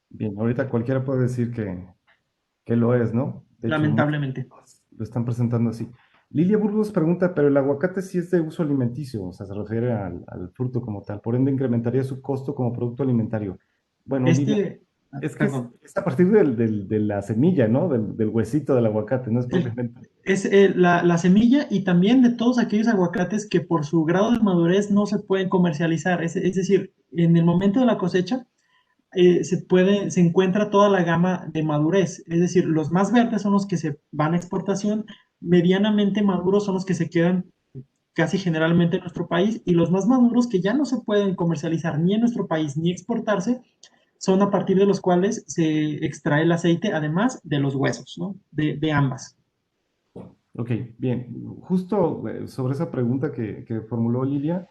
Bien, ahorita cualquiera puede decir que lo es, ¿no? De hecho, muchos lamentablemente. lo están presentando así. Lilia Burgos pregunta, pero el aguacate sí es de uso alimenticio, o sea, se refiere al fruto como tal, por ende incrementaría su costo como producto alimentario. Bueno, Lilia, es que Perdón, es a partir de la semilla, ¿no? Del huesito del aguacate, no es el, propiamente. es la semilla y también de todos aquellos aguacates que por su grado de madurez no se pueden comercializar. Es decir, en el momento de la cosecha, se encuentra toda la gama de madurez. Es decir, los más verdes son los que se van a exportación, medianamente maduros son los que se quedan casi generalmente en nuestro país y los más maduros que ya no se pueden comercializar ni en nuestro país ni exportarse son a partir de los cuales se extrae el aceite, además de los huesos, ¿no? De ambas. Ok, bien. Justo sobre esa pregunta que formuló Lilia,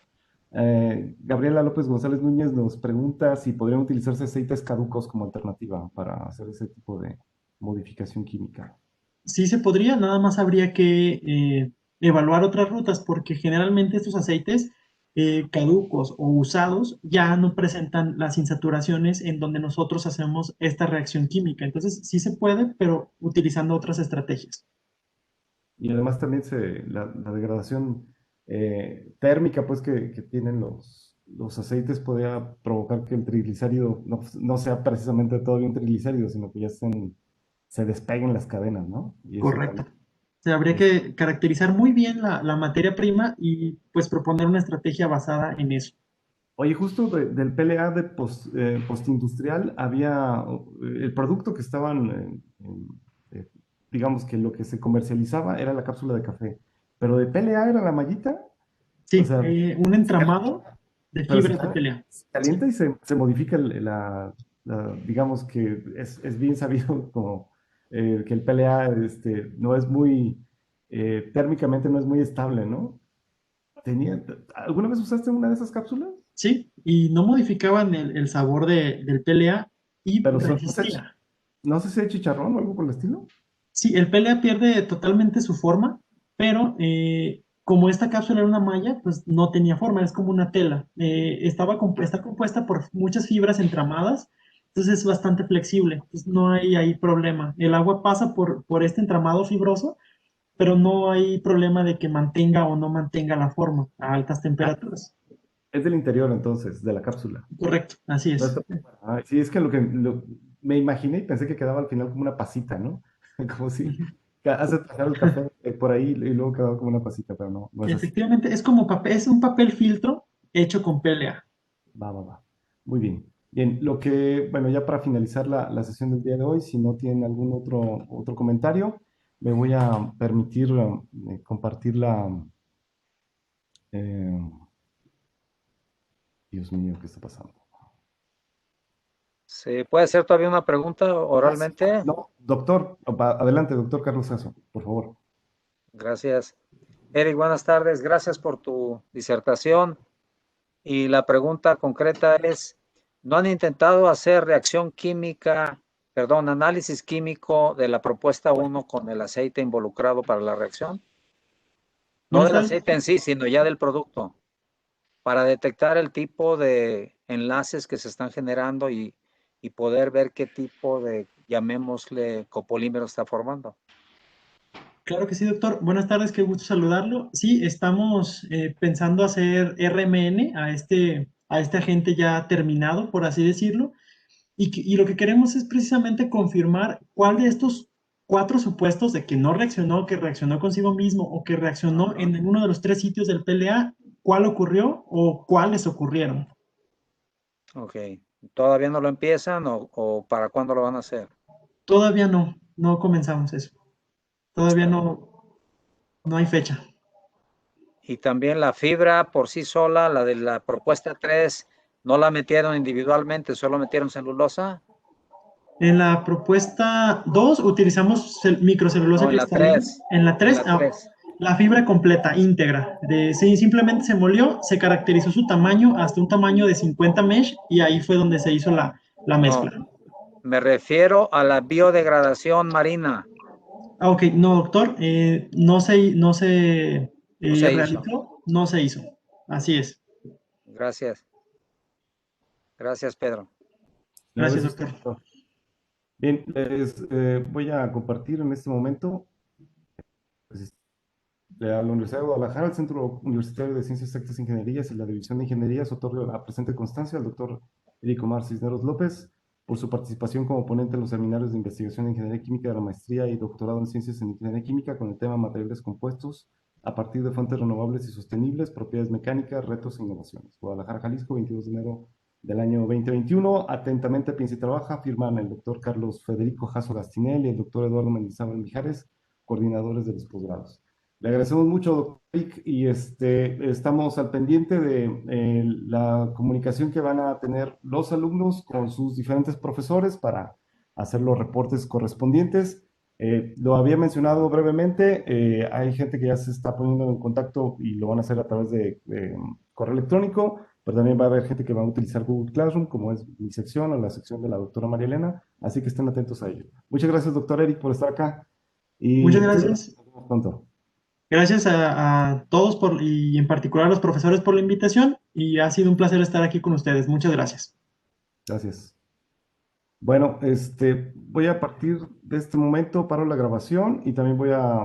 Gabriela López González Núñez nos pregunta si podrían utilizarse aceites caducos como alternativa para hacer ese tipo de modificación química. Sí se podría, nada más habría que evaluar otras rutas porque generalmente estos aceites caducos o usados ya no presentan las insaturaciones en donde nosotros hacemos esta reacción química. Entonces sí se puede, pero utilizando otras estrategias. Y además también la degradación térmica pues que tienen los aceites podría provocar que el triglicérido no sea precisamente todavía un triglicérido, sino que ya se despeguen las cadenas, ¿no? Y eso Correcto. también O sea, habría es. que caracterizar muy bien la materia prima y pues proponer una estrategia basada en eso. Oye, justo del PLA de postindustrial había el producto que estaban, eh, digamos que lo que se comercializaba era la cápsula de café, pero de PLA era la mallita, o Sí, sea, un se cal- entramado de pero fibras de pelea. se Sí, calienta y se modifica digamos que es bien sabido como que el PLA no es muy, térmicamente no es muy estable, ¿no? ¿Alguna vez usaste una de esas cápsulas? sí, y no modificaban el sabor del PLA y Pero no sé, resistía. no sé si hay chicharrón o algo por el estilo. Sí, el PLA pierde totalmente su forma, pero como esta cápsula era una malla, pues no tenía forma, es como una tela. Está compuesta por muchas fibras entramadas, entonces es bastante flexible, entonces no hay ahí problema. El agua pasa por este entramado fibroso, pero no hay problema de que mantenga o no mantenga la forma a altas Ah, temperaturas. es del interior entonces, de la cápsula. Correcto, así No es. está por fuera. Ah, sí, es que me imaginé y pensé que quedaba al final como una pasita, ¿no? Como si hace pasar el café por ahí y luego quedaba como una pasita, pero no, no es así. Efectivamente, es como papel, es un papel filtro hecho con PLA. Va, va, va. Muy bien. Bien, bueno, ya para finalizar la sesión del día de hoy, si no tienen algún otro comentario, me voy a permitir compartir eh, Dios mío, ¿qué está pasando? ¿Se puede hacer todavía una pregunta Sí. oralmente? No, doctor, adelante, doctor Carlos Sasso, por favor. Gracias. Eric, buenas tardes. Gracias por tu disertación. Y la pregunta concreta es, ¿no han intentado hacer reacción química, perdón, análisis químico de la propuesta uno con el aceite involucrado para la reacción? No Buenas del tardes. aceite en sí, sino ya del producto, para detectar el tipo de enlaces que se están generando y poder ver qué tipo de, llamémosle, copolímero está formando. Claro que sí, doctor. Buenas tardes, qué gusto saludarlo. Sí, estamos pensando hacer RMN a este agente ya terminado, por así decirlo, y lo que queremos es precisamente confirmar cuál de estos cuatro supuestos de que no reaccionó, que reaccionó consigo mismo o que reaccionó en uno de los tres sitios del PLA, cuál ocurrió o cuáles ocurrieron. Ok. ¿Todavía no lo empiezan o para cuándo lo van a hacer? Todavía no comenzamos eso. Todavía Está bien. no hay fecha. Y también la fibra por sí sola, la de la propuesta 3, no la metieron individualmente, solo metieron celulosa. En la propuesta 2 utilizamos microcelulosa No, en la cristalina. 3. En la En 3 la 3. la fibra completa, íntegra. Sí, simplemente se molió, se caracterizó su tamaño hasta un tamaño de 50 mesh y ahí fue donde se hizo la No, mezcla. me refiero a la biodegradación marina. Ah, ok, no, doctor, no se No se hizo. realizó, no se hizo. Así es. Gracias. Gracias, Pedro. No, Gracias, gracias a usted, doctor. doctor. Bien, voy a compartir en este momento pues, de la Universidad de Guadalajara, el Centro Universitario de Ciencias Exactas e Ingenierías y la División de Ingenierías otorga la presente constancia al doctor Eric Omar Cisneros López por su participación como ponente en los seminarios de investigación en Ingeniería Química de la maestría y doctorado en Ciencias en Ingeniería Química con el tema materiales compuestos a partir de fuentes renovables y sostenibles, propiedades mecánicas, retos e innovaciones. Guadalajara, Jalisco, 22 de enero del año 2021. Atentamente piensa y trabaja, firman el doctor Carlos Federico Jasso Gastinel y el doctor Eduardo Mendizábal Mijares, coordinadores de los posgrados. Le agradecemos mucho, doctor Eric, y estamos al pendiente de la comunicación que van a tener los alumnos con sus diferentes profesores para hacer los reportes correspondientes. Lo había mencionado brevemente, hay gente que ya se está poniendo en contacto y lo van a hacer a través de correo electrónico, pero también va a haber gente que va a utilizar Google Classroom, como es mi sección o la sección de la doctora María Elena, así que estén atentos a ello. Muchas gracias, doctor Eric, por estar acá y Muchas nos gracias. vemos pronto. Gracias a todos y en particular a los profesores por la invitación y ha sido un placer estar aquí con ustedes. Muchas gracias. Gracias. Bueno, voy a partir de este momento, paro la grabación y también voy a